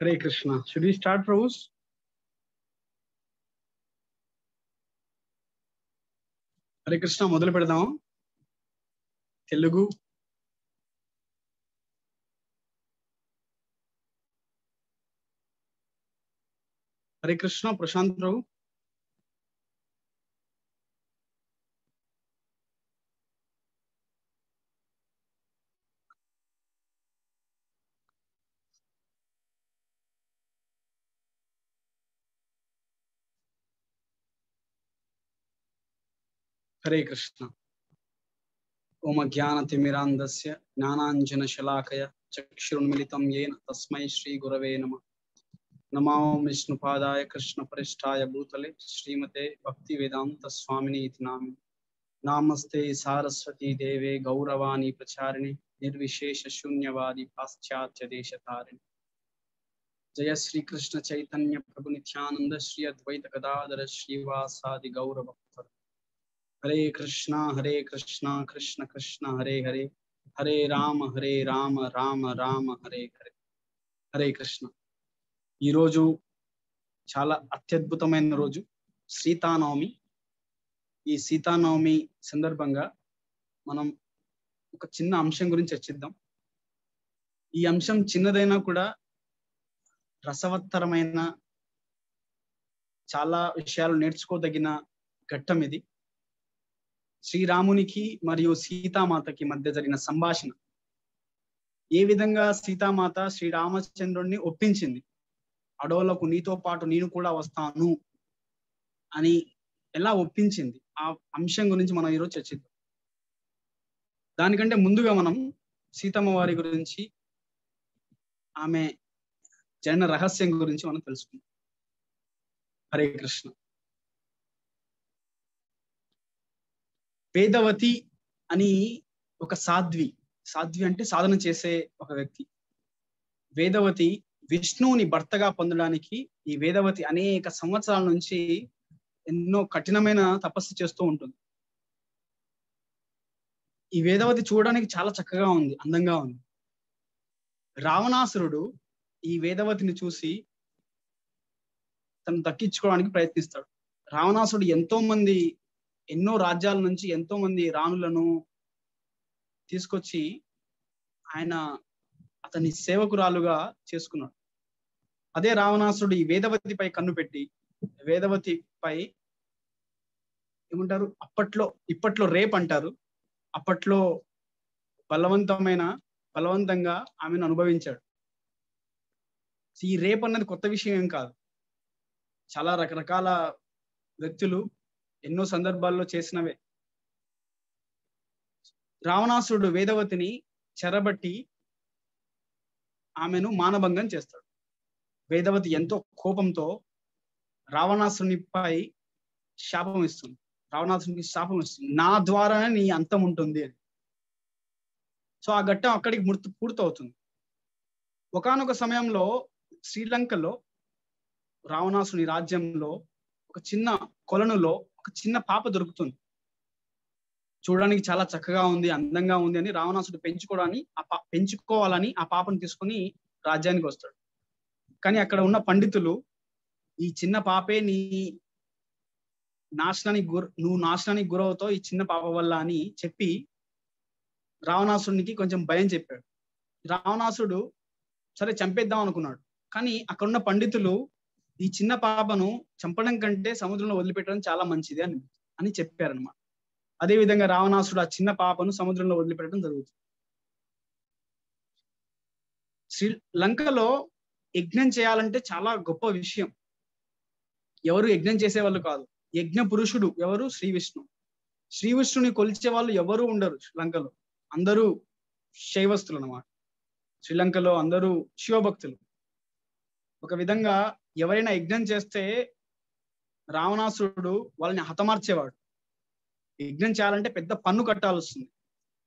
Hare Krishna. Should we start, Prabhus? Hare Krishna మొదలు పెడదాం. తెలుగు హరే కృష్ణ. ప్రశాంత్ ప్రభు. హరే కృష్ణ. ఓం అజ్ఞానతిమిరాంధస్య జ్ఞానాంజనశలాకయ చక్షురున్మిలితం యేన తస్మై శ్రీ గురవే నమః. నమో విష్ణుపాదాయ కృష్ణపరిష్టాయ భూతలే శ్రీమతే భక్తి వేదాంత స్వామిని ఇతి నామినే. నామస్తే సారస్వతీ దేవే గౌరవాణి ప్రచారిణి నిర్విశేష శూన్యవాది పాశ్చాత్య దేశతారిణి. జయ శ్రీ కృష్ణ చైతన్య ప్రభు నిత్యానంద శ్రీ అద్వైత గదాధర శ్రీవాసాది గౌర భక్త. హరే కృష్ణ కృష్ణ కృష్ణ హరే హరే, హరే రామ రామ రామ హరే హరే. హరే కృష్ణ. ఈరోజు చాలా అత్యద్భుతమైన రోజు, సీతానవమి. ఈ సీతానవమి సందర్భంగా మనం ఒక చిన్న అంశం గురించి చర్చిద్దాం. ఈ అంశం చిన్నదైనా కూడా రసవత్తరమైన, చాలా విషయాలు నేర్చుకోదగిన ఘట్టం ఇది. శ్రీరామునికి మరియు సీతామాతకి మధ్య జరిగిన సంభాషణ, ఏ విధంగా సీతామాత శ్రీరామచంద్రుడిని ఒప్పించింది, అడవులకు నీతో పాటు నేను కూడా వస్తాను అని ఎలా ఒప్పించింది, ఆ అంశం గురించి మనం ఈరోజు చర్చిద్దాం. దానికంటే ముందుగా మనం సీతమ్మ వారి గురించి, ఆమె జనన రహస్యం గురించి మనం తెలుసుకుందాం. హరే కృష్ణ. వేదవతి అని ఒక సాధ్వి అంటే సాధన చేసే ఒక వ్యక్తి. వేదవతి విష్ణువుని భర్తగా పొందడానికి ఈ వేదవతి అనేక సంవత్సరాల నుంచి ఎన్నో కఠినమైన తపస్సు చేస్తూ ఉంటుంది. ఈ వేదవతి చూడడానికి చాలా చక్కగా ఉంది, అందంగా ఉంది. రావణాసురుడు ఈ వేదవతిని చూసి తను దక్కించుకోవడానికి ప్రయత్నిస్తాడు. రావణాసురుడు ఎన్నో రాజ్యాల నుంచి ఎంతో మంది రాణులను తీసుకొచ్చి ఆయన అతని సేవకురాలుగా చేసుకున్నాడు. అదే రావణాసురుడు ఈ వేదవతిపై కన్ను పెట్టి, వేదవతిపై ఏమంటారు, ఇప్పట్లో రేప్ అంటారు, అప్పట్లో బలవంతంగా ఆమెను అనుభవించాడు. ఈ రేప్ అన్నది కొత్త విషయం ఏం కాదు. చాలా రకరకాల వ్యక్తులు ఎన్నో సందర్భాల్లో చేసినవే. రావణాసురుడు వేదవతిని చెరబట్టి ఆమెను మానభంగం చేస్తాడు. వేదవతి ఎంతో కోపంతో రావణాసురునిపై రావణాసురునికి శాపం ఇస్తుంది, నా ద్వారానే నీ అంతం ఉంటుంది అని. సో ఆ ఘట్టం అక్కడికి పూర్తవుతుంది. ఒకానొక సమయంలో శ్రీలంకలో రావణాసుని రాజ్యంలో ఒక చిన్న కొలనులో ఒక చిన్న పాప దొరుకుతుంది. చూడడానికి చాలా చక్కగా ఉంది, అందంగా ఉంది అని రావణాసుడు పెంచుకోవాలని ఆ పాపను తీసుకుని రాజ్యానికి వస్తాడు. కానీ అక్కడ ఉన్న పండితులు, ఈ చిన్న పాపే నువ్వు నాశనానికి గురవుతావు ఈ చిన్న పాప వల్ల అని చెప్పి రావణాసుడికి కొంచెం భయం చెప్పాడు. రావణాసుడు సరే చంపేద్దాం అనుకున్నాడు. కానీ అక్కడున్న పండితులు ఈ చిన్న పాపను చంపడం కంటే సముద్రంలో వదిలిపెట్టడం చాలా మంచిది అని చెప్పారనమాట. అదే విధంగా రావణాసుడు ఆ చిన్న పాపను సముద్రంలో వదిలిపెట్టడం జరుగుతుంది. శ్రీలంకలో యజ్ఞం చేయాలంటే చాలా గొప్ప విషయం. ఎవరు యజ్ఞం చేసేవాళ్ళు కాదు. యజ్ఞ పురుషుడు ఎవరు? శ్రీ విష్ణుని కొలిచే వాళ్ళు ఎవరు ఉండరు శ్రీలంకలో. అందరూ శైవస్తులు అన్నమాట. శ్రీలంకలో అందరూ శివభక్తులు. ఒక విధంగా ఎవరైనా యజ్ఞం చేస్తే రావణాసురుడు వాళ్ళని హతమార్చేవాడు. యజ్ఞం చేయాలంటే పెద్ద పన్ను కట్టాల్సి వస్తుంది.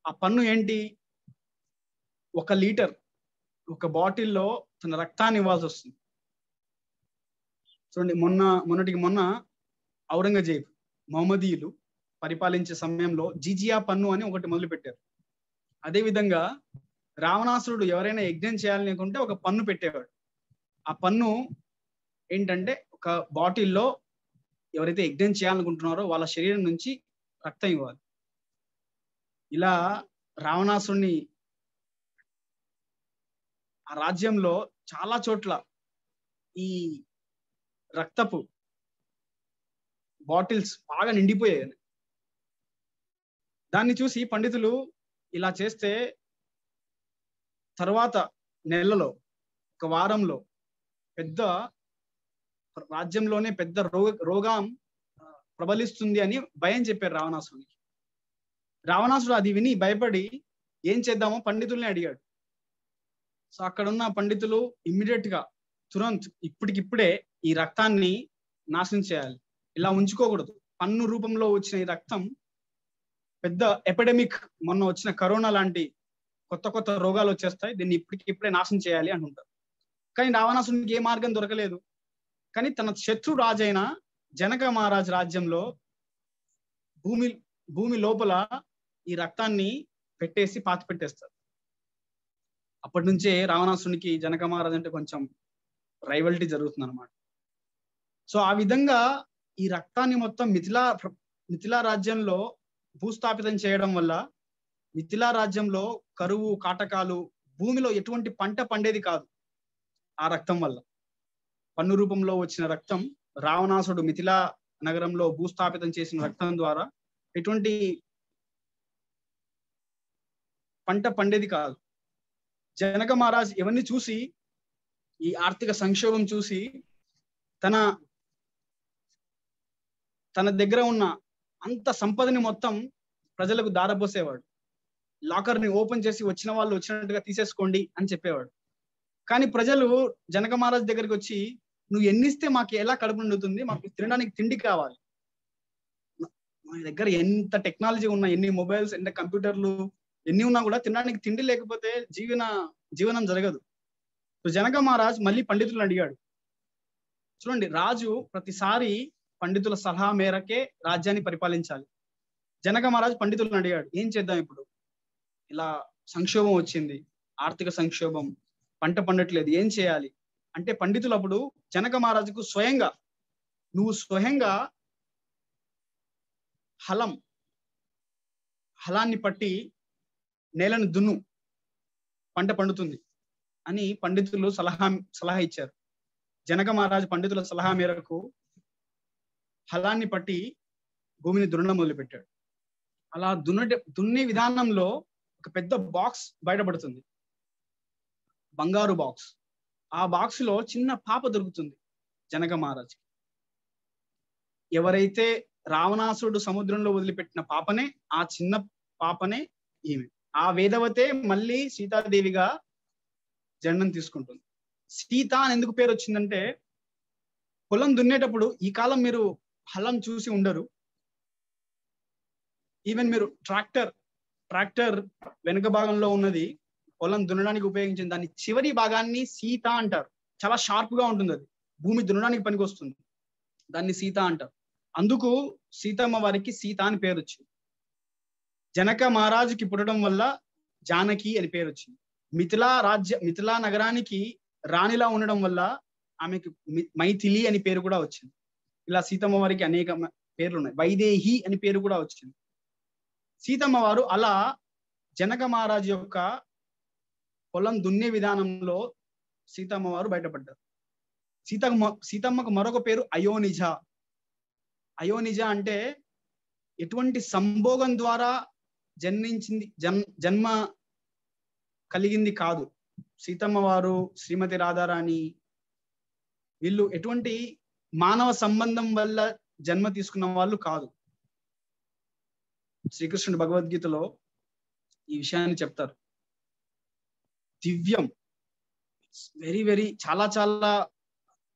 ఆ పన్ను ఏంటి? 1 లీటర్ ఒక బాటిల్లో తన రక్తాన్ని ఇవ్వాల్సి వస్తుంది. చూడండి, మొన్న ఔరంగజేబ్ మహమ్మదీయులు పరిపాలించే సమయంలో జిజియా పన్ను అని ఒకటి మొదలు పెట్టారు. అదే విధంగా రావణాసురుడు ఎవరైనా యజ్ఞం చేయాలనుకుంటే ఒక పన్ను పెట్టేవాడు. ఆ పన్ను ఏంటంటే ఒక బాటిల్లో ఎవరైతే యజ్ఞం చేయాలనుకుంటున్నారో వాళ్ళ శరీరం నుంచి రక్తం ఇవ్వాలి. ఇలా రావణాసుని ఆ రాజ్యంలో చాలా చోట్ల ఈ రక్తపు బాటిల్స్ బాగా నిండిపోయాయి. దాన్ని చూసి పండితులు ఇలా చేస్తే తర్వాత నెలలో, ఒక వారంలో పెద్ద రాజ్యంలోనే పెద్ద రోగం ప్రబలిస్తుంది అని భయం చెప్పారు రావణాసుడికి. రావణాసుడు అది విని భయపడి ఏం చేద్దామో పండితుల్ని అడిగాడు. సో అక్కడున్న పండితులు ఇమ్మీడియట్ గా తురంత్ ఇప్పటికిప్పుడే ఈ రక్తాన్ని నాశనం చేయాలి, ఇలా ఉంచుకోకూడదు. పన్ను రూపంలో వచ్చిన ఈ రక్తం పెద్ద ఎపిడమిక్, మొన్న వచ్చిన కరోనా లాంటి కొత్త కొత్త రోగాలు వచ్చేస్తాయి, దీన్ని ఇప్పటికిప్పుడే నాశనం చేయాలి అంటుంటారు. కానీ రావణాసునికి ఏ మార్గం దొరకలేదు. కానీ తన శత్రు రాజైన జనక మహారాజ్ రాజ్యంలో భూమి లోపల ఈ రక్తాన్ని పెట్టేసి పాతి పెట్టేస్తారు. అప్పటి నుంచే రావణాసునికి జనక మహారాజ్ అంటే కొంచెం రైవల్టీ జరుగుతుంది అనమాట. సో ఆ విధంగా ఈ రక్తాన్ని మొత్తం మిథిలా రాజ్యంలో భూస్థాపితం చేయడం వల్ల మిథిలా రాజ్యంలో కరువు కాటకాలు, భూమిలో ఎటువంటి పంట పండేది కాదు. ఆ రక్తం వల్ల, పన్ను రూపంలో వచ్చిన రక్తం, రావణాసుడు మిథిలా నగరంలో భూస్థాపితం చేసిన రక్తం ద్వారా ఎటువంటి పంట పండేది కాదు. జనక మహారాజ్ ఇవన్నీ చూసి, ఈ ఆర్థిక సంక్షోభం చూసి తన దగ్గర ఉన్న అంత సంపదని మొత్తం ప్రజలకు దారపోసేవాడు. లాకర్ ని ఓపెన్ చేసి వచ్చిన వాళ్ళు వచ్చినట్టుగా తీసేసుకోండి అని చెప్పేవాడు. కానీ ప్రజలు జనక మహారాజ్ దగ్గరికి వచ్చి, నువ్వు ఎన్నిస్తే మాకు ఎలా కడుపు నిండుతుంది, మాకు తినడానికి తిండి కావాలి, మా దగ్గర ఎంత టెక్నాలజీ ఉన్నా, ఎన్ని మొబైల్స్, ఎంత కంప్యూటర్లు ఎన్ని ఉన్నా కూడా తినడానికి తిండి లేకపోతే జీవనం జరగదు. సో జనక మహారాజ్ మళ్ళీ పండితులను అడిగాడు. చూడండి, రాజు ప్రతిసారి పండితుల సలహా మేరకే రాజ్యాన్ని పరిపాలించాలి. జనక మహారాజ్ పండితులను అడిగాడు, ఏం చేద్దాం ఇప్పుడు, ఇలా సంక్షోభం వచ్చింది, ఆర్థిక సంక్షోభం, పంట పండట్లేదు, ఏం చేయాలి అంటే పండితులు అప్పుడు జనక మహారాజుకు నువ్వు స్వయంగా హలాన్ని పట్టి నేలను దున్ను, పంట పండుతుంది అని పండితులు సలహా ఇచ్చారు. జనక మహారాజు పండితుల సలహా మేరకు హలాన్ని పట్టి భూమిని దున్నడం మొదలుపెట్టాడు. అలా దున్నే విధానంలో ఒక పెద్ద బాక్స్ బయటపడుతుంది, బంగారు బాక్స్. ఆ బాక్స్ లో చిన్న పాప దొరుకుతుంది జనక మహారాజు. ఎవరైతే రావణాసుడు సముద్రంలో వదిలిపెట్టిన పాపనే, ఆ చిన్న పాపనే ఈమె. ఆ వేదవతే మళ్ళీ సీతాదేవిగా జన్మం తీసుకుంటుంది. సీత అని ఎందుకు పేరు వచ్చిందంటే, పొలం దున్నేటప్పుడు, ఈ కాలం మీరు హలం చూసి ఉండరు, ఈవెన్ మీరు ట్రాక్టర్ వెనుక భాగంలో ఉన్నది పొలం దున్నడానికి ఉపయోగించిన దాన్ని చివరి భాగాన్ని సీత అంటారు. చాలా షార్ప్ గా ఉంటుంది, అది భూమి దున్నడానికి పనికి వస్తుంది, దాన్ని సీత అంటారు. అందుకు సీతమ్మ వారికి సీత అని పేరు వచ్చింది. జనక మహారాజుకి పుట్టడం వల్ల జానకి అని పేరు వచ్చింది. మిథిలా నగరానికి రాణిలా ఉండడం వల్ల ఆమెకి మైథిలి అని పేరు కూడా వచ్చింది. ఇలా సీతమ్మ వారికి అనేక పేర్లు ఉన్నాయి. వైదేహి అని పేరు కూడా వచ్చింది. సీతమ్మ వారు అలా జనక మహారాజు యొక్క పొలం దున్నే విధానంలో సీతమ్మ వారు బయటపడ్డారు. సీతమ్మకు మరొక పేరు అయోనిజ. అయోనిజ అంటే ఎటువంటి సంభోగం ద్వారా జన్మ కలిగింది కాదు. సీతమ్మ వారు, శ్రీమతి రాధారాణి, వీళ్ళు ఎటువంటి మానవ సంబంధం వల్ల జన్మ తీసుకున్న వాళ్ళు కాదు. శ్రీకృష్ణుడు భగవద్గీతలో ఈ విషయాన్ని చెప్తారు. దివ్యం, వెరీ చాలా చాలా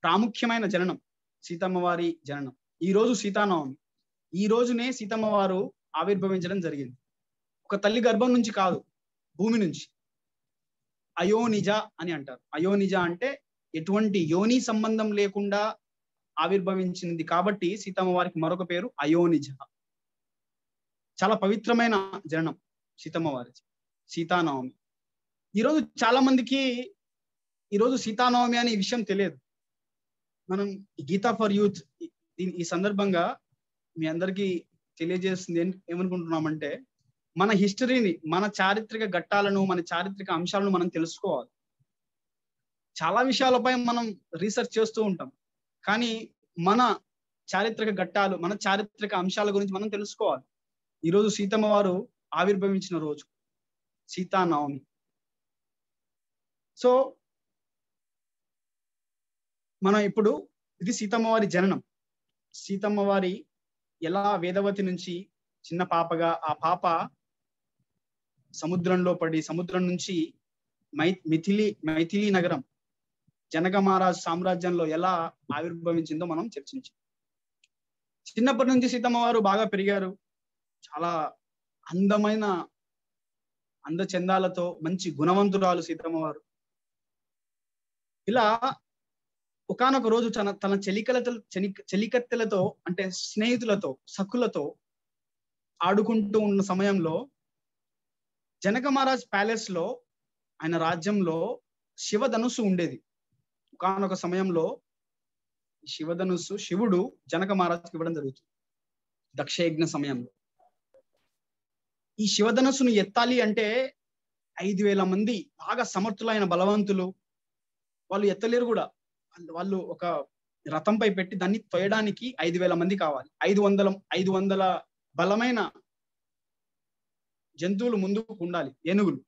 ప్రాముఖ్యమైన జననం సీతమ్మ వారి జననం. ఈ రోజు సీతానవమి. ఈ రోజునే సీతమ్మ వారు ఆవిర్భవించడం జరిగింది. ఒక తల్లి గర్భం నుంచి కాదు, భూమి నుంచి. అయోనిజ అని అంటారు. అయోనిజ అంటే ఎటువంటి యోని సంబంధం లేకుండా ఆవిర్భవించింది కాబట్టి సీతమ్మ వారికి మరొక పేరు అయోనిజ. చాలా పవిత్రమైన జననం సీతమ్మ వారి, సీతానవమి. ఈరోజు చాలా మందికి ఈరోజు సీతానవమి అనే విషయం తెలియదు. మనం గీతా ఫర్ యూత్ ఈ సందర్భంగా మీ అందరికీ తెలియజేస్తుంది ఏమనుకుంటున్నామంటే, మన హిస్టరీని, మన చారిత్రక ఘట్టాలను, మన చారిత్రక అంశాలను మనం తెలుసుకోవాలి. చాలా విషయాలపై మనం రీసెర్చ్ చేస్తూ ఉంటాం, కానీ మన చారిత్రక ఘట్టాలు, మన చారిత్రక అంశాల గురించి మనం తెలుసుకోవాలి. ఈరోజు సీతమ్మ వారు ఆవిర్భవించిన రోజు సీతానవమి. సో మనం ఇప్పుడు ఇది సీతమ్మ వారి జననం. సీతమ్మ వారి ఎలా వేదవతి నుంచి చిన్న పాపగా, ఆ పాప సముద్రంలో పడి, సముద్రం నుంచి మైథిలి నగరం, జనక మహారాజ్ సామ్రాజ్యంలో ఎలా ఆవిర్భవించిందో మనం చర్చించాం. చిన్నప్పటి నుంచి సీతమ్మ వారు బాగా పెరిగారు. చాలా అందమైన అందచందాలతో మంచి గుణవంతురాలు సీతమ్మ వారు. ఇలా ఒకానొక రోజు తన చెలికత్తెలతో, అంటే స్నేహితులతో, సఖులతో ఆడుకుంటూ ఉన్న సమయంలో జనక మహారాజ్ ప్యాలెస్ లో, ఆయన రాజ్యంలో శివధనుస్సు ఉండేది. ఒకానొక సమయంలో శివధనుస్సు శివుడు జనక మహారాజ్కి ఇవ్వడం జరుగుతుంది దక్షయజ్ఞ సమయంలో. ఈ శివధనుస్సును ఎత్తాలి అంటే 5,000 మంది బాగా సమర్థులైన బలవంతులు, వాళ్ళు ఎత్తలేరు కూడా. వాళ్ళు ఒక రథంపై పెట్టి దాన్ని తొయ్యడానికి 5,000 మంది కావాలి. 500 బలమైన జంతువులు ముందుకు ఉండాలి, ఏనుగులు.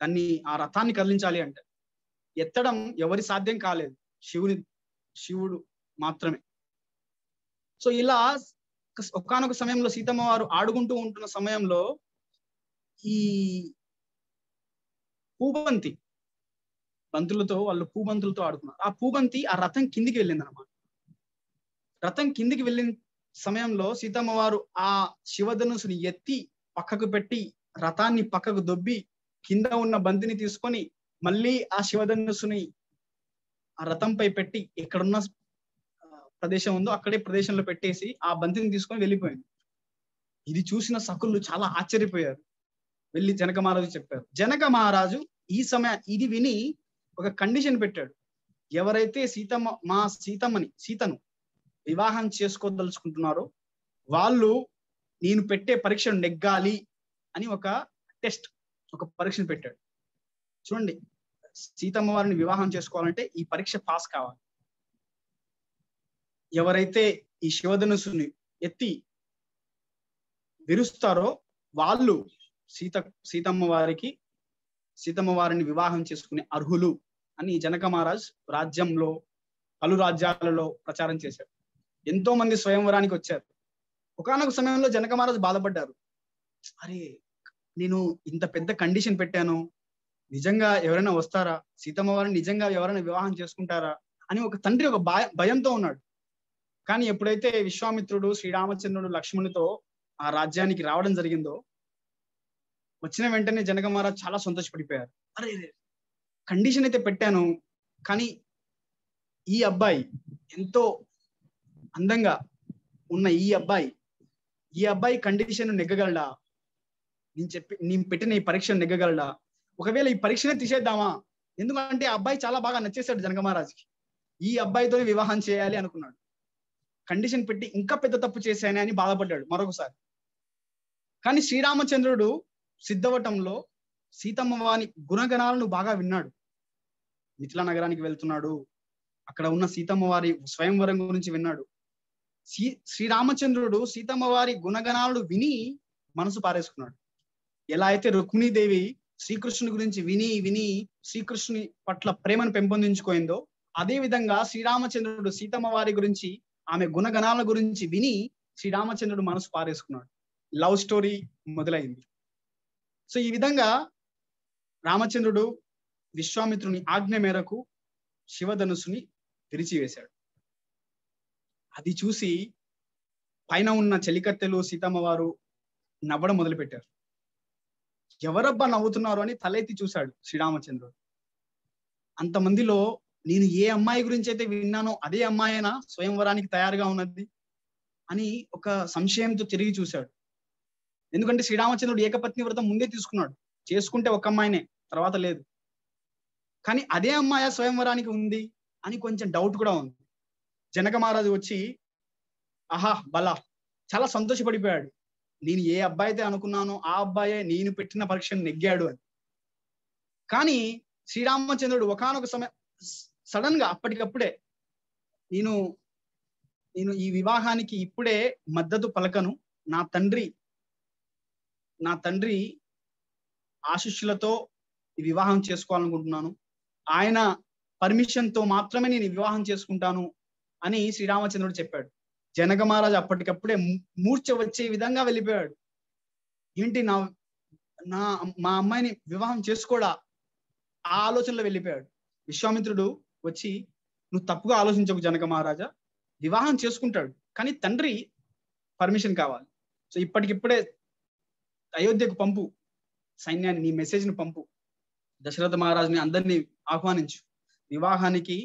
దాన్ని, ఆ రథాన్ని కదిలించాలి అంటే ఎత్తడం ఎవరి సాధ్యం కాలేదు, శివుడు మాత్రమే. సో ఇలా ఒకానొక సమయంలో సీతమ్మ వారు ఆడుకుంటూ ఉంటున్న సమయంలో ఈ పూబంతి బంతులతో, వాళ్ళు పూబంతులతో ఆడుకున్నారు. ఆ పూబంతి ఆ రథం కిందికి వెళ్ళింది అనమాట. రథం కిందికి వెళ్ళిన సమయంలో సీతమ్మ వారు ఆ శివధనుసుని ఎత్తి పక్కకు పెట్టి, రథాన్ని పక్కకు దొబ్బి, కింద ఉన్న బంతిని తీసుకొని మళ్ళీ ఆ శివధనుసుని ఆ రథంపై పెట్టి, ఎక్కడున్న ప్రదేశం ఉందో అక్కడే ప్రదేశంలో పెట్టేసి ఆ బంతిని తీసుకొని వెళ్ళిపోయింది. ఇది చూసిన సకులు చాలా ఆశ్చర్యపోయారు. వెళ్ళి జనక మహారాజు చెప్పారు. జనక మహారాజు ఇది విని ఒక కండిషన్ పెట్టాడు. ఎవరైతే సీతను వివాహం చేసుకోదలుచుకుంటున్నారో వాళ్ళు నేను పెట్టే పరీక్షను నెగ్గాలి అని ఒక పరీక్షను పెట్టాడు. చూడండి, సీతమ్మ వారిని వివాహం చేసుకోవాలంటే ఈ పరీక్ష పాస్ కావాలి. ఎవరైతే ఈ శివధనుసుని ఎత్తి విరుస్తారో వాళ్ళు సీతమ్మ వారిని వివాహం చేసుకునే అర్హులు అని జనక మహారాజ్ రాజ్యంలో, పలు రాజ్యాలలో ప్రచారం చేశారు. ఎంతో మంది స్వయంవరానికి వచ్చారు. ఒకానొక సమయంలో జనక మహారాజ్ బాధపడ్డారు. అరే, నేను ఇంత పెద్ద కండిషన్ పెట్టాను, నిజంగా ఎవరైనా వస్తారా, సీతమ్మ వారిని నిజంగా ఎవరైనా వివాహం చేసుకుంటారా అని ఒక తండ్రి ఒక భయంతో ఉన్నాడు. కానీ ఎప్పుడైతే విశ్వామిత్రుడు, శ్రీరామచంద్రుడు, లక్ష్మణునితో ఆ రాజ్యానికి రావడం జరిగిందో, వచ్చిన వెంటనే జనక మహారాజ్ చాలా సంతోషపడిపోయారు. అరే, కండిషన్ అయితే పెట్టాను, కానీ ఈ అబ్బాయి ఎంతో అందంగా ఉన్న ఈ అబ్బాయి కండిషన్ నెగ్గగలడా, నేను పెట్టిన ఈ పరీక్షను నెగ్గగలడా, ఒకవేళ ఈ పరీక్షనే తీసేద్దామా, ఎందుకంటే ఆ అబ్బాయి చాలా బాగా నచ్చేశాడు జనక మహారాజ్కి. ఈ అబ్బాయితోనే వివాహం చేయాలి అనుకున్నాడు. కండిషన్ పెట్టి ఇంకా పెద్ద తప్పు చేశానే అని బాధపడ్డాడు మరొకసారి. కానీ శ్రీరామచంద్రుడు సిద్ధవటంలో సీతమ్మ వారి గుణగణాలను బాగా విన్నాడు. మిథిలా నగరానికి వెళ్తున్నాడు, అక్కడ ఉన్న సీతమ్మ వారి స్వయంవరం గురించి విన్నాడు. శ్రీరామచంద్రుడు సీతమ్మ వారి గుణగణాలను విని మనసు పారేసుకున్నాడు. ఎలా అయితే రుక్మిణీదేవి శ్రీకృష్ణుని గురించి విని శ్రీకృష్ణుని పట్ల ప్రేమను పెంపొందించుకోయిందో, అదే విధంగా శ్రీరామచంద్రుడు సీతమ్మ వారి గురించి, ఆమె గుణగణాల గురించి విని శ్రీరామచంద్రుడు మనసు పారేసుకున్నాడు. లవ్ స్టోరీ మొదలైంది. సో ఈ విధంగా రామచంద్రుడు విశ్వామిత్రుని ఆజ్ఞ మేరకు శివధనుసుని విరిచివేశాడు. అది చూసి పైన ఉన్న చెలికత్తెలు, సీతమ్మ వారు నవ్వడం మొదలుపెట్టారు. ఎవరబ్బా నవ్వుతున్నారు అని తలెత్తి చూశాడు శ్రీరామచంద్రుడు. అంతమందిలో నేను ఏ అమ్మాయి గురించి అయితే విన్నానో అదే అమ్మాయినా స్వయంవరానికి తయారుగా ఉన్నది అని ఒక సంశయంతో తిరిగి చూశాడు. ఎందుకంటే శ్రీరామచంద్రుడు ఏకపత్ని వ్రతం ముందే తీసుకున్నాడు. చేసుకుంటే ఒక అమ్మాయినే, తర్వాత లేదు. కానీ అదే అమ్మాయి స్వయంవరానికి ఉంది అని కొంచెం డౌట్ కూడా ఉంది. జనక మహారాజు వచ్చి ఆహా బలా చాలా సంతోషపడిపోయాడు. నేను ఏ అబ్బాయి అయితే అనుకున్నానో ఆ అబ్బాయే నేను పెట్టిన పరీక్షను నెగ్గాడు అని. కానీ శ్రీరామచంద్రుడు ఒకానొక సమయం సడన్ గా అప్పటికప్పుడే నేను ఈ వివాహానికి ఇప్పుడే మద్దతు పలకను. నా తండ్రి ఆశీస్సులతో ఈ వివాహం చేసుకోవాలనుకుంటున్నాను. ఆయన పర్మిషన్ తో మాత్రమే నేను వివాహం చేసుకుంటాను అని శ్రీరామచంద్రుడు చెప్పాడు. జనక మహారాజు అప్పటికప్పుడే మూర్ఛ వచ్చే విధంగా వెళ్ళిపోయాడు. ఏంటి మా అమ్మాయిని వివాహం చేసుకోడా ఆ ఆలోచనలో వెళ్ళిపోయాడు. విశ్వామిత్రుడు వచ్చి నువ్వు తప్పుగా ఆలోచించకు జనక మహారాజా, వివాహం చేసుకుంటాడు కానీ తండ్రి పర్మిషన్ కావాలి. సో ఇప్పటికిప్పుడే అయోధ్యకు పంపు సైన్యాన్ని, నీ మెసేజ్ ని పంపు, దశరథ మహారాజుని అందరినీ ఆహ్వానించు, వివాహానికి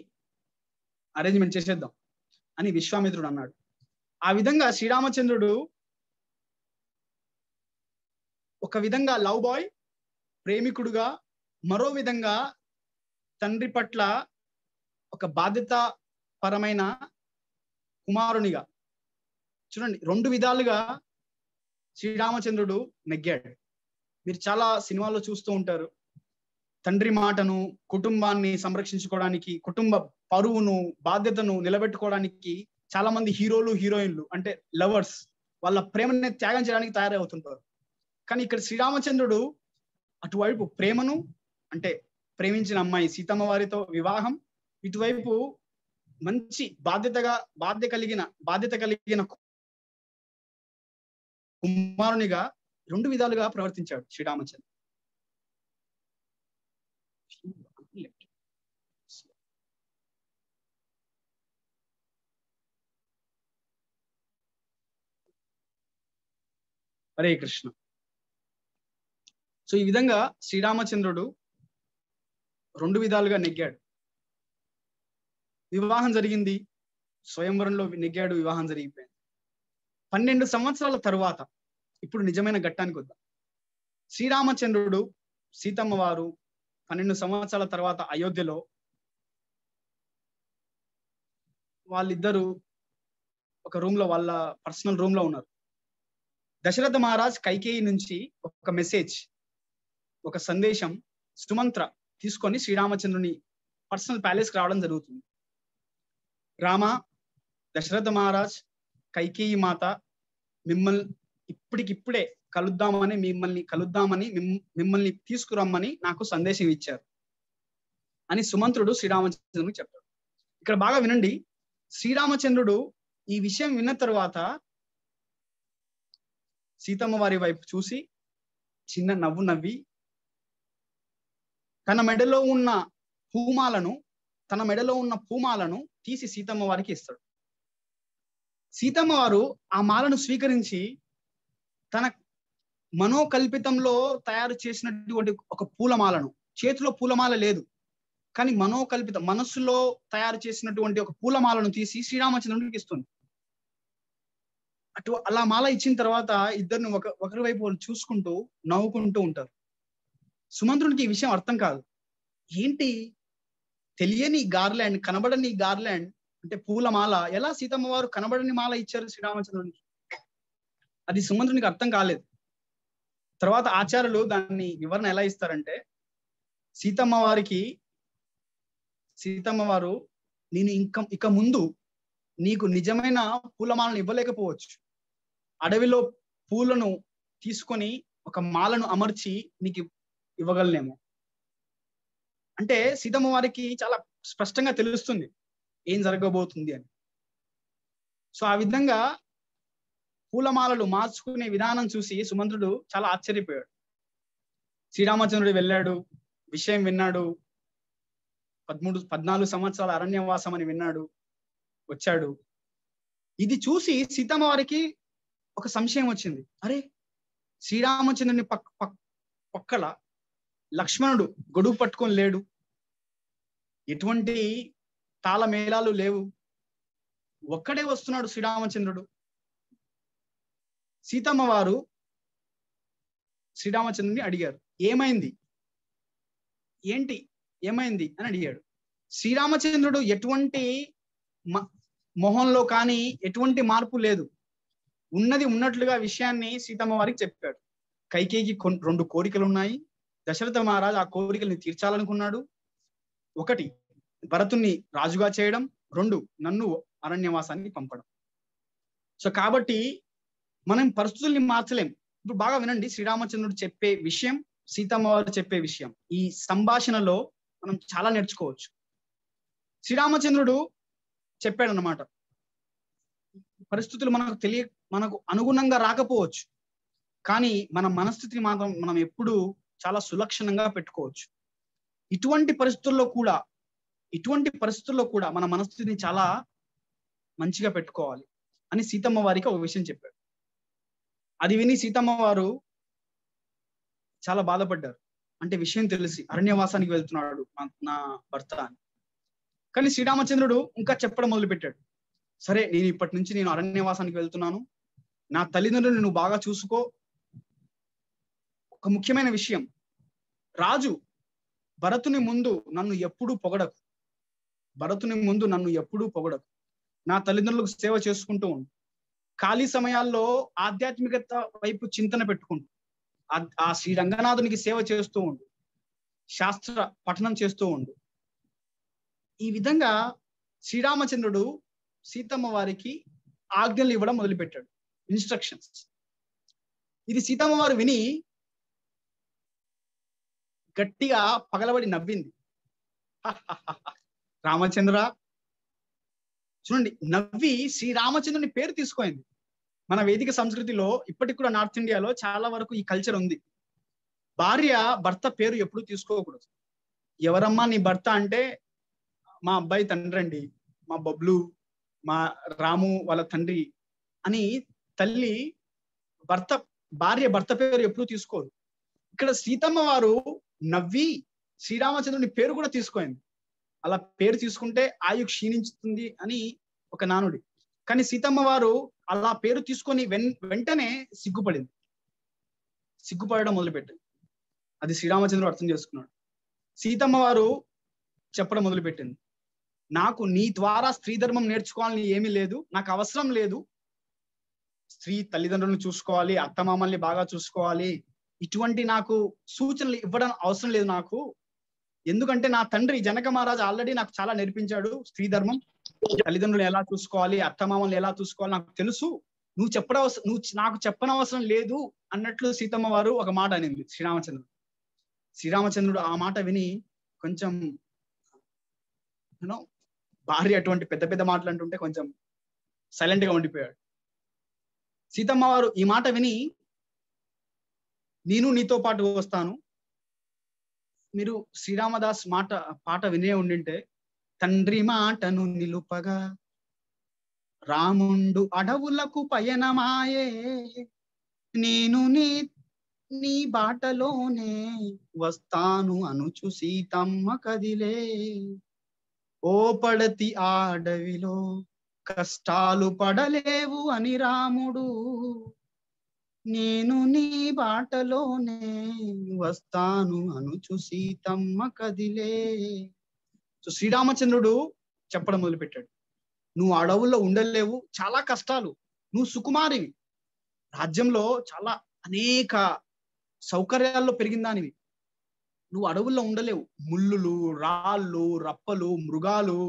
అరేంజ్మెంట్ చేసేద్దాం అని విశ్వామిత్రుడు అన్నాడు. ఆ విధంగా శ్రీరామచంద్రుడు ఒక విధంగా లవ్ బాయ్, ప్రేమికుడుగా, మరో విధంగా తండ్రి పట్ల ఒక బాధ్యత పరమైన కుమారునిగా, చూడండి 2 విధాలుగా శ్రీరామచంద్రుడు నెగ్గాడు. మీరు చాలా సినిమాల్లో చూస్తూ ఉంటారు. తండ్రి మాటను, కుటుంబాన్ని సంరక్షించుకోవడానికి, కుటుంబ పరువును, బాధ్యతను నిలబెట్టుకోవడానికి చాలా మంది హీరోలు, హీరోయిన్లు అంటే లవర్స్ వాళ్ళ ప్రేమని త్యాగం చేయడానికి తయారవుతుంటారు. కానీ ఇక్కడ శ్రీరామచంద్రుడు అటువైపు ప్రేమను, అంటే ప్రేమించిన అమ్మాయి సీతమ్మ వారితో వివాహం, ఇటువైపు మంచి బాధ్యత కలిగిన కుమారునిగా 2 విధాలుగా ప్రవర్తించాడు శ్రీరామచంద్రుడు. హరే కృష్ణ. సో ఈ విధంగా శ్రీరామచంద్రుడు 2 విధాలుగా నెగ్గాడు. వివాహం జరిగింది, స్వయంవరంలో నెగ్గాడు, వివాహం జరిగిపోయింది. 12 సంవత్సరాల తరువాత ఇప్పుడు నిజమైన ఘట్టానికి వద్దాం. శ్రీరామచంద్రుడు, సీతమ్మ వారు 12 సంవత్సరాల తర్వాత అయోధ్యలో వాళ్ళిద్దరూ ఒక రూమ్ లో, వాళ్ళ పర్సనల్ రూమ్ లో ఉన్నారు. దశరథ మహారాజ్ కైకేయి నుంచి ఒక మెసేజ్, ఒక సందేశం సుమంత్ర తీసుకొని శ్రీరామచంద్రుని పర్సనల్ ప్యాలెస్ కి రావడం జరుగుతుంది. రామ, దశరథ మహారాజ్, కైకేయి మాత మిమ్మల్ని ఇప్పటికిప్పుడే మిమ్మల్ని తీసుకురమ్మని నాకు సందేశం ఇచ్చారు అని సుమంత్రుడు శ్రీరామచంద్రునికి చెప్పాడు. ఇక్కడ బాగా వినండి. శ్రీరామచంద్రుడు ఈ విషయం విన్న తర్వాత సీతమ్మ వారి వైపు చూసి చిన్న నవ్వు నవ్వి తన మెడలో ఉన్న పూమాలను తీసి సీతమ్మ వారికి ఇస్తాడు. సీతమ్మ వారు ఆ మాలను స్వీకరించి తన మనోకల్పితంలో తయారు చేసినటువంటి ఒక పూలమాలను, చేతిలో పూలమాల లేదు కానీ మనస్సులో తయారు చేసినటువంటి ఒక పూలమాలను తీసి శ్రీరామచంద్రుడికి ఇస్తుంది. అలా మాల ఇచ్చిన తర్వాత ఇద్దరిని ఒకరి వైపు వాళ్ళు చూసుకుంటూ నవ్వుకుంటూ ఉంటారు. సుమంత్రునికి ఈ విషయం అర్థం కాదు. ఏంటి తెలియని గార్లాండ్, కనబడని గార్లాండ్ అంటే పూలమాల ఎలా సీతమ్మ వారు కనబడని మాల ఇచ్చారు శ్రీరామచంద్రునికి? అది సుమంత్రునికి అర్థం కాలేదు. తర్వాత ఆచార్యులు దాన్ని వివరణ ఎలా ఇస్తారంటే, సీతమ్మ వారు నేను ఇక ముందు నీకు నిజమైన పూలమాలను ఇవ్వలేకపోవచ్చు, అడవిలో పూలను తీసుకొని ఒక మాలను అమర్చి నీకు ఇవ్వగలనేమో. అంటే సీతమ్మ వారికి చాలా స్పష్టంగా తెలుస్తుంది ఏం జరగబోతుంది అని. సో ఆ విధంగా పూలమాలలు మార్చుకునే విధానం చూసి సుమంత్రుడు చాలా ఆశ్చర్యపోయాడు. శ్రీరామచంద్రుడు వెళ్ళాడు, విషయం విన్నాడు, 14 సంవత్సరాల అరణ్యవాసం అని విన్నాడు, వచ్చాడు. ఇది చూసి సీతమ్మ వారికి ఒక సంశయం వచ్చింది. అరే, శ్రీరామచంద్రుని పక్కల లక్ష్మణుడు గొడుగు పట్టుకొని లేడు, ఎటువంటి తాళమేళాలు లేవు, ఒక్కడే వస్తున్నాడు శ్రీరామచంద్రుడు. సీతమ్మ వారు శ్రీరామచంద్రుని అడిగారు, ఏమైంది, ఏంటి, ఏమైంది అని అడిగాడు. శ్రీరామచంద్రుడు ఎటువంటి మొహంలో కానీ ఎటువంటి మార్పు లేదు. ఉన్నది ఉన్నట్లుగా విషయాన్ని సీతమ్మ వారికి చెప్పాడు. కైకేయికి 2 కోరికలు ఉన్నాయి. దశరథ మహారాజు ఆ కోరికల్ని తీర్చాలనుకున్నాడు. 1 భరతుణ్ణి రాజుగా చేయడం, 2 నన్ను అరణ్యవాసానికి పంపడం. సో కాబట్టి మనం పరిస్థితుల్ని మార్చలేం. ఇప్పుడు బాగా వినండి, శ్రీరామచంద్రుడు చెప్పే విషయం, సీతమ్మ వారు చెప్పే విషయం, ఈ సంభాషణలో మనం చాలా నేర్చుకోవచ్చు. శ్రీరామచంద్రుడు చెప్పాడన్నమాట, పరిస్థితులు మనకు అనుగుణంగా రాకపోవచ్చు, కానీ మన మనస్థితిని మాత్రం మనం ఎప్పుడూ చాలా సులక్షణంగా పెట్టుకోవచ్చు. ఇటువంటి పరిస్థితుల్లో కూడా మన మనస్థితిని చాలా మంచిగా పెట్టుకోవాలి అని సీతమ్మ వారికి ఒక విషయం చెప్పాడు. అది విని సీతమ్మ వారు చాలా బాధపడ్డారు. అంటే విషయం తెలిసి అరణ్యవాసానికి వెళ్తున్నాడు నా భర్త అని. కానీ శ్రీరామచంద్రుడు ఇంకా చెప్పడం మొదలుపెట్టాడు. సరే, నేను ఇప్పటి నుంచి నేను అరణ్యవాసానికి వెళ్తున్నాను, నా తల్లిదండ్రులను నువ్వు బాగా చూసుకో. ఒక ముఖ్యమైన విషయం, రాజు భరతుని ముందు నన్ను ఎప్పుడూ పొగడకు. నా తల్లిదండ్రులకు సేవ చేసుకుంటూ ఉండు. ఖాళీ సమయాల్లో ఆధ్యాత్మికత వైపు చింతన పెట్టుకుంటూ ఆ శ్రీ రంగనాథునికి సేవ చేస్తూ ఉండు, శాస్త్ర పఠనం చేస్తూ ఉండు. ఈ విధంగా శ్రీరామచంద్రుడు సీతమ్మ వారికి ఆజ్ఞలు ఇవ్వడం మొదలుపెట్టాడు, ఇన్స్ట్రక్షన్స్. ఇది సీతమ్మ వారు విని గట్టిగా పగలబడి నవ్వింది. రామచంద్ర, చూడండి, నవ్వి శ్రీరామచంద్రుని పేరు తీసుకోయింది. మన వేదిక సంస్కృతిలో ఇప్పటికి కూడా నార్త్ ఇండియాలో చాలా వరకు ఈ కల్చర్ ఉంది. భార్య భర్త పేరు ఎప్పుడు తీసుకోకూడదు. ఎవరమ్మా నీ భర్త అంటే, మా అబ్బాయి తండ్రి అండి, మా బబ్లు, మా రాము వాళ్ళ తండ్రి అని భార్య భర్త పేరు ఎప్పుడు తీసుకోదు. ఇక్కడ సీతమ్మ వారు నవ్వి శ్రీరామచంద్రుని పేరు కూడా తీసుకోయింది. అలా పేరు తీసుకుంటే ఆయు క్షీణించుతుంది అని ఒక నానుడి. కానీ సీతమ్మ వారు అలా పేరు తీసుకొని వెంటనే సిగ్గుపడడం మొదలుపెట్టింది. అది శ్రీరామచంద్రుడు అర్థం చేసుకున్నాడు. సీతమ్మ వారు చెప్పడం మొదలుపెట్టింది, నాకు నీ ద్వారా స్త్రీ ధర్మం నేర్చుకోవాలని ఏమీ లేదు, నాకు అవసరం లేదు. స్త్రీ తల్లిదండ్రులను చూసుకోవాలి, అత్తమామల్ని బాగా చూసుకోవాలి, ఇటువంటి నాకు సూచనలు ఇవ్వడం అవసరం లేదు నాకు. ఎందుకంటే నా తండ్రి జనక మహారాజు ఆల్రెడీ నాకు చాలా నేర్పించాడు స్త్రీ ధర్మం, తల్లిదండ్రులు ఎలా చూసుకోవాలి, అత్తమామల్ని ఎలా చూసుకోవాలి నాకు తెలుసు. నువ్వు నాకు చెప్పనవసరం లేదు అన్నట్లు సీతమ్మ వారు ఒక మాట అనింది శ్రీరామచంద్రుడు ఆ మాట విని కొంచెం భార్య అటువంటి పెద్ద పెద్ద మాటలు అంటుంటే కొంచెం సైలెంట్ గా ఉండిపోయాడు. సీతమ్మ వారు ఈ మాట విని, నేను నీతో పాటు వస్తాను. మీరు శ్రీరామదాస్ పాట వినే ఉండింటే, తండ్రి మాటను నిలుపగా రాముండు అడవులకు పయనమాయే, నేను నీ బాటలోనే వస్తాను అనుచు సీతమ్మ కదిలే. ఓ పడతి అడవిలో కష్టాలు పడలేవు అని రాముడు, నేను నీ బాటలోనే వస్తాను అనుచు సీతమ్మ కదిలే. సో శ్రీరామచంద్రుడు చెప్పడం మొదలుపెట్టాడు, నువ్వు అడవుల్లో ఉండలేవు, చాలా కష్టాలు, నువ్వు సుకుమారివి, రాజ్యంలో చాలా అనేక సౌకర్యాల్లో పెరిగిందానివి, నువ్వు అడవుల్లో ఉండలేవు. ముళ్ళులు, రాళ్ళు, రప్పలు, మృగాలు,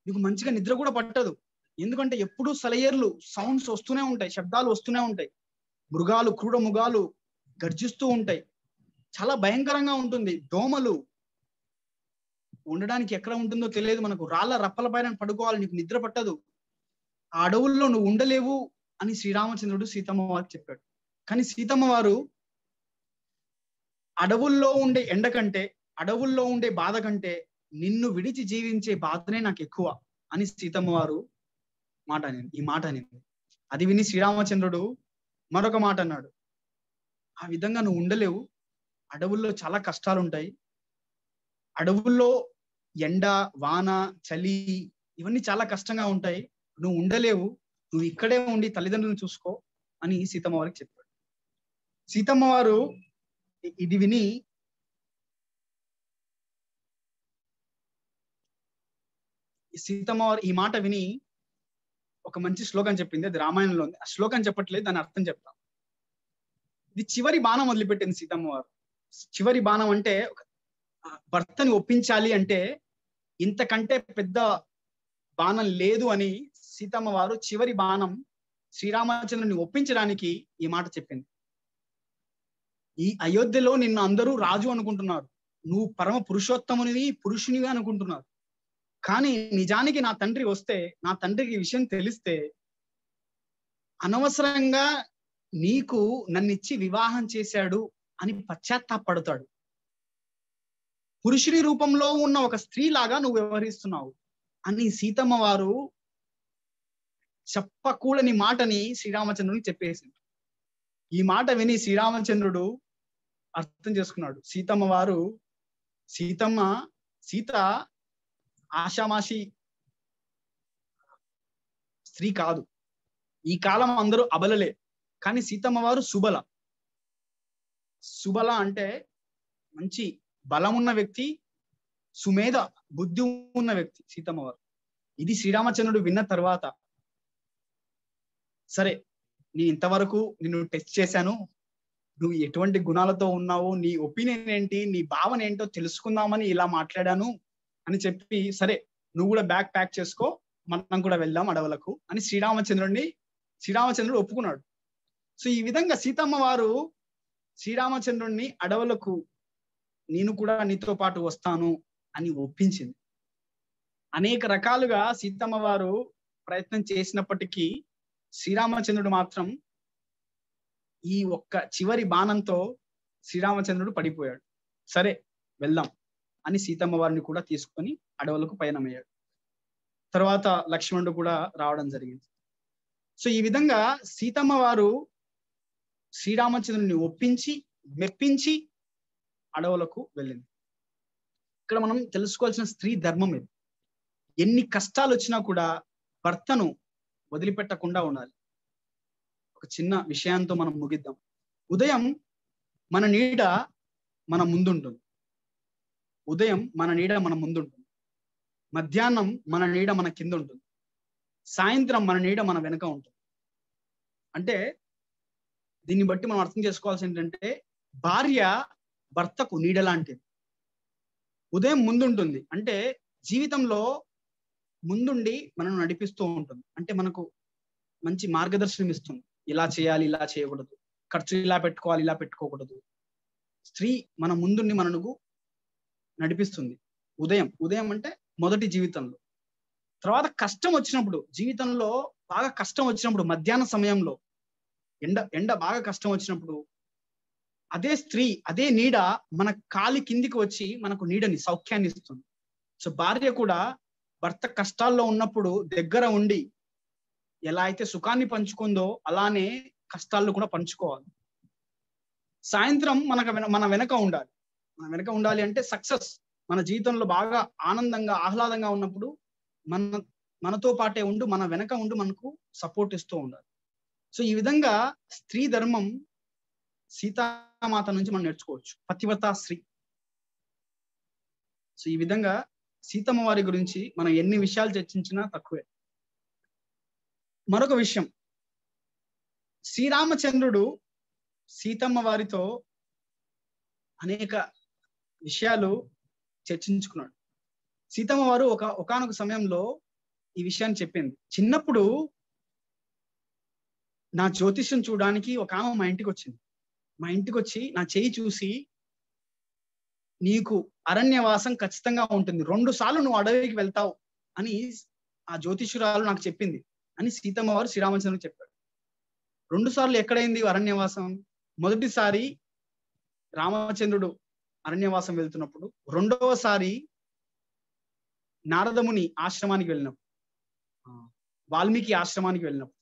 నీకు మంచిగా నిద్ర కూడా పట్టదు. ఎందుకంటే ఎప్పుడూ సెలయేర్లు సౌండ్స్ వస్తూనే ఉంటాయి, శబ్దాలు వస్తూనే ఉంటాయి, మృగాలు, క్రూర మృగాలు గర్జిస్తూ ఉంటాయి, చాలా భయంకరంగా ఉంటుంది. దోమలు, ఉండడానికి ఎక్కడ ఉంటుందో తెలియదు మనకు, రాళ్ళ రప్పల పైన పడుకోవాలి, నీకు నిద్ర పట్టదు, ఆ అడవుల్లో నువ్వు ఉండలేవు అని శ్రీరామచంద్రుడు సీతమ్మ వారికి చెప్పాడు. కానీ సీతమ్మ వారు అడవుల్లో ఉండే ఎండ కంటే, అడవుల్లో ఉండే బాధ కంటే నిన్ను విడిచి జీవించే బాధనే నాకు ఎక్కువ అని సీతమ్మ వారు ఈ మాట అనింది. అది విని శ్రీరామచంద్రుడు మరొక మాట అన్నాడు, ఆ విధంగా నువ్వు ఉండలేవు, అడవుల్లో చాలా కష్టాలు ఉంటాయి, అడవుల్లో ఎండ, వాన, చలి ఇవన్నీ చాలా కష్టంగా ఉంటాయి, నువ్వు ఉండలేవు, నువ్వు ఇక్కడే ఉండి తల్లిదండ్రులను చూసుకో అని సీతమ్మ వారికి చెప్పాడు. సీతమ్మ వారు ఇది విని సీతమ్మ వారు ఈ మాట విని ఒక మంచి శ్లోకం చెప్పింది, అది రామాయణంలో ఉంది. ఆ శ్లోకం చెప్పట్లేదు, దాని అర్థం చెప్తాం. ఇది చివరి బాణం వదిలిపెట్టింది సీతమ్మ వారు. చివరి బాణం అంటే భర్తని ఒప్పించాలి అంటే ఇంతకంటే పెద్ద బాణం లేదు అని సీతమ్మ వారు చివరి బాణం శ్రీరామచంద్రుని ఒప్పించడానికి ఈ మాట చెప్పింది. ఈ అయోధ్యలో నిన్ను అందరూ రాజు అనుకుంటున్నారు, నువ్వు పరమ పురుషోత్తమునివి, పురుషునివి అనుకుంటున్నారు. కానీ నిజానికి నా తండ్రి వస్తే, నా తండ్రికి విషయం తెలిస్తే అనవసరంగా నీకు నన్నిచ్చి వివాహం చేశాడు అని పశ్చాత్తాపడతాడు. పురుషుడి రూపంలో ఉన్న ఒక స్త్రీ లాగా నువ్వు వ్యవహరిస్తున్నావు అని సీతమ్మ వారు చెప్పకూడని మాటని శ్రీరామచంద్రునికి చెప్పేసింది. ఈ మాట విని శ్రీరామచంద్రుడు అర్థం చేసుకున్నాడు. సీత ఆషామాషి స్త్రీ కాదు. ఈ కాలం అందరూ అబలలే, కానీ సీతమ్మ వారు సుబల అంటే మంచి బలం ఉన్న వ్యక్తి, సుమేధ బుద్ధి ఉన్న వ్యక్తి సీతమ్మ వారు. ఇది శ్రీరామచంద్రుడు విన్న తర్వాత, సరే నేను ఇంతవరకు నిన్ను టెస్ట్ చేశాను, నువ్వు ఎటువంటి గుణాలతో ఉన్నావు, నీ ఒపీనియన్ ఏంటి, నీ భావన ఏంటో తెలుసుకుందామని ఇలా మాట్లాడాను అని చెప్పి, సరే నువ్వు కూడా బ్యాగ్ ప్యాక్ చేసుకో, మనం కూడా వెళ్దాం అడవులకు అని శ్రీరామచంద్రుడు ఒప్పుకున్నాడు. సో ఈ విధంగా సీతమ్మ వారు శ్రీరామచంద్రుడిని అడవులకు నేను కూడా నీతో పాటు వస్తాను అని ఒప్పించింది. అనేక రకాలుగా సీతమ్మ వారు ప్రయత్నం చేసినప్పటికీ శ్రీరామచంద్రుడు మాత్రం ఈ ఒక్క చివరి బాణంతో శ్రీరామచంద్రుడు పడిపోయాడు. సరే వెళ్దాం అని సీతమ్మ వారిని కూడా తీసుకొని అడవులకు పయనమయ్యాడు. తర్వాత లక్ష్మణుడు కూడా రావడం జరిగింది. సో ఈ విధంగా సీతమ్మ వారు శ్రీరామచంద్రుని మెప్పించి అడవులకు వెళ్ళింది. ఇక్కడ మనం తెలుసుకోవాల్సిన స్త్రీ ధర్మం ఇది. ఎన్ని కష్టాలు వచ్చినా కూడా భర్తను వదిలిపెట్టకుండా ఉండాలి. ఒక చిన్న విషయంతో మనం ముగిద్దాం. ఉదయం మన నీడ మన ముందుంటుంది, మధ్యాహ్నం మన నీడ మన కింద ఉంటుంది, సాయంత్రం మన నీడ మన వెనుక ఉంటుంది. అంటే దీన్ని బట్టి మనం అర్థం చేసుకోవాల్సి ఏంటంటే, భార్య భర్తకు నీడ లాంటిది. ఉదయం ముందుంటుంది అంటే జీవితంలో ముందుండి మనను నడిపిస్తూ ఉంటుంది, అంటే మనకు మంచి మార్గదర్శనం ఇస్తుంది. ఇలా చేయాలి, ఇలా చేయకూడదు, ఖర్చు ఇలా పెట్టుకోవాలి, ఇలా పెట్టుకోకూడదు. స్త్రీ మన ముందుండి మనకు నడిపిస్తుంది. ఉదయం అంటే మొదటి జీవితంలో. తర్వాత కష్టం వచ్చినప్పుడు, జీవితంలో బాగా కష్టం వచ్చినప్పుడు, మధ్యాహ్న సమయంలో ఎండ బాగా కష్టం వచ్చినప్పుడు అదే స్త్రీ, అదే నీడ మన కాలి కిందికి వచ్చి మనకు నీడని, సౌఖ్యాన్ని ఇస్తుంది. సో భార్య కూడా భర్త కష్టాల్లో ఉన్నప్పుడు దగ్గర ఉండి ఎలా అయితే సుఖాన్ని పంచుకుందో అలానే కష్టాల్లో కూడా పంచుకోవాలి. సాయంత్రం మన వెనక ఉండాలి అంటే సక్సెస్, మన జీవితంలో బాగా ఆనందంగా ఆహ్లాదంగా ఉన్నప్పుడు మనతో పాటే ఉండు, మన వెనక ఉండు, మనకు సపోర్ట్ ఇస్తూ ఉండాలి. సో ఈ విధంగా స్త్రీ ధర్మం సీతామాత నుంచి మనం నేర్చుకోవచ్చు, పతివ్రత స్త్రీ. సో ఈ విధంగా సీతమ్మ వారి గురించి మనం ఎన్ని విషయాలు చర్చించినా తక్కువే. మరొక విషయం, శ్రీరామచంద్రుడు సీతమ్మ వారితో అనేక విషయాలు చర్చించుకున్నాడు. సీతమ్మ వారు ఒకానొక సమయంలో ఈ విషయాన్ని చెప్పింది. చిన్నప్పుడు నా జ్యోతిష్యం చూడడానికి ఒక ఆమె మా ఇంటికి వచ్చి నా చేయి చూసి, నీకు అరణ్యవాసం ఖచ్చితంగా ఉంటుంది, 2 సార్లు నువ్వు అడవికి వెళ్తావు అని ఆ జ్యోతిష్యురాలు నాకు చెప్పింది అని సీతమ్మ వారు శ్రీరామచంద్రుడు చెప్పాడు. 2 సార్లు ఎక్కడైంది అరణ్యవాసం? మొదటిసారి రామచంద్రుడు అరణ్యవాసం వెళ్తున్నప్పుడు, 2వసారి నారదముని ఆశ్రమానికి వెళ్ళినప్పుడు, వాల్మీకి ఆశ్రమానికి వెళ్ళినప్పుడు.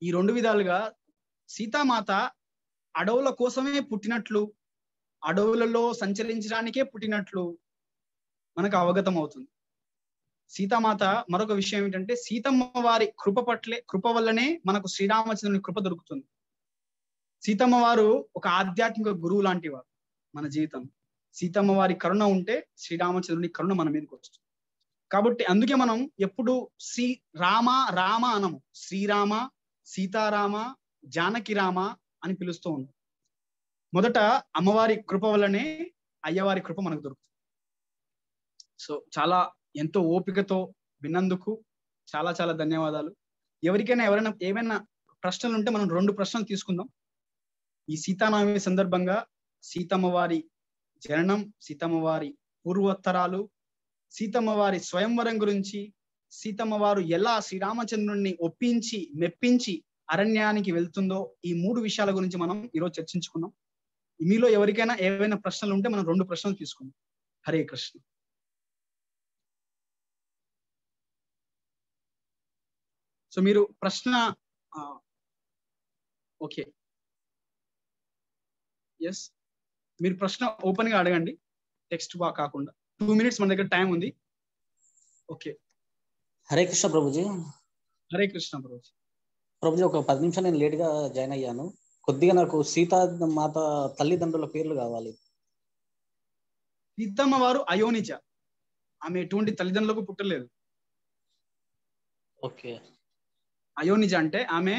ఈ 2 విధాలుగా సీతామాత అడవుల కోసమే పుట్టినట్లు, అడవులలో సంచరించడానికే పుట్టినట్లు మనకు అవగతం అవుతుంది. సీతామాత మరొక విషయం ఏంటంటే, సీతమ్మ వారి కృప వల్లనే మనకు శ్రీరామచంద్రుని కృప దొరుకుతుంది. సీతమ్మ వారు ఒక ఆధ్యాత్మిక గురువు లాంటి వారు మన జీవితం. సీతమ్మ వారి కరుణ ఉంటే శ్రీరామచంద్రుని కరుణ మన మీదకి వస్తుంది. కాబట్టి అందుకే మనం ఎప్పుడు రామ రామ అనము, శ్రీరామ, సీతారామ, జానకి రామ అని పిలుస్తూ ఉంటాం. మొదట అమ్మవారి కృప వల్లనే అయ్యవారి కృప మనకు దొరుకుతుంది. సో చాలా ఎంతో ఓపికతో విన్నందుకు చాలా చాలా ధన్యవాదాలు. ఎవరికైనా ఏమైనా ప్రశ్నలు ఉంటే మనం 2 ప్రశ్నలు తీసుకుందాం. ఈ సీతానవమి సందర్భంగా సీతమ్మ వారి జననం, సీతమ్మ వారి పూర్వోత్తరాలు, సీతమ్మ వారి స్వయంవరం గురించి, సీతమ్మ వారు ఎలా శ్రీరామచంద్రుణ్ణి ఒప్పించి మెప్పించి అరణ్యానికి వెళ్తుందో, ఈ 3 విషయాల గురించి మనం ఈరోజు చర్చించుకున్నాం. మీలో ఎవరికైనా ఏవైనా ప్రశ్నలు ఉంటే మనం 2 ప్రశ్నలు తీసుకుందాం. హరే కృష్ణ. సో మీరు ప్రశ్న ఓకే, ఎస్, మీరు ప్రశ్న ఓపెన్ గా అడగండి, టెక్స్ట్ బాగా కాకుండా. 2 minutes మన దగ్గర టైం ఉంది. ఓకే. హరే కృష్ణ ప్రభుజీ. హరే కృష్ణ ప్రభుజీ. ప్రభుజీ, ఒక 10 నిమిషాలు నేను లేట్ గా జాయిన్ అయ్యాను. కొద్దిగా నాకు సీతా మాత తల్లిదండ్రుల పేర్లు కావాలి. సీతమ్మ వారు అయోనిజ, ఆమె ఎటువంటి తల్లిదండ్రులకు పుట్టలేదు. ఓకే. అయోనిజ అంటే ఆమె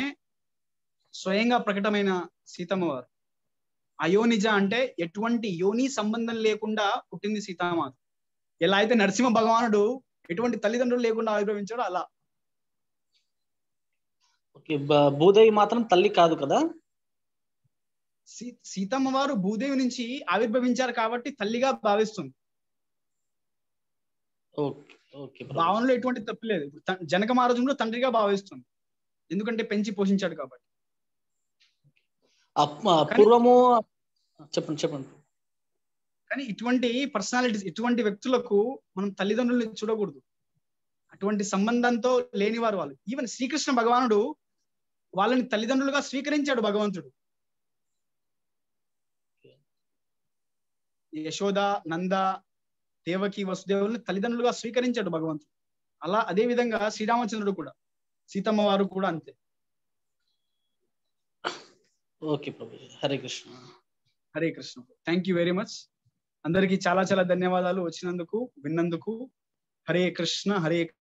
స్వయంగా ప్రకటమైన సీతమ్మ వారు. అయోనిజ అంటే ఎటువంటి యోని సంబంధం లేకుండా పుట్టింది సీతామాత. ఎలా అయితే నరసింహ భగవానుడు ఎటువంటి తల్లిదండ్రులు లేకుండా ఆవిర్భవించాడో అలా. ఓకే. భూదేవి మాత్రం తల్లి కాదు కదా? సీతమ్మ వారు భూదేవి నుంచి ఆవిర్భవించారు కాబట్టి తల్లిగా భావిస్తుంది. భావనలో ఎటువంటి తప్పు లేదు. జనక మహారాజును తండ్రిగా భావిస్తుంది, ఎందుకంటే పెంచి పోషించాడు కాబట్టి. పూర్వము చెప్పండి. కానీ ఇటువంటి పర్సనాలిటీస్, ఇటువంటి వ్యక్తులకు మనం తల్లిదండ్రులను చూడకూడదు. అటువంటి సంబంధంతో లేని వారు వాళ్ళు. ఈవెన్ శ్రీకృష్ణ భగవానుడు వాళ్ళని తల్లిదండ్రులుగా స్వీకరించాడు భగవంతుడు. యశోద, నంద, దేవకి, వసుదేవుల్ని తల్లిదండ్రులుగా స్వీకరించాడు భగవంతుడు. అలా అదే విధంగా శ్రీరామచంద్రుడు కూడా, సీతమ్మ వారు కూడా అంతే. Okay Prabhu. Hare Krishna. Hare Krishna. Thank you very much. అందరికీ చాలా చాలా ధన్యవాదాలు వచ్చినందుకు, విన్నందుకు. హరే కృష్ణ. హరే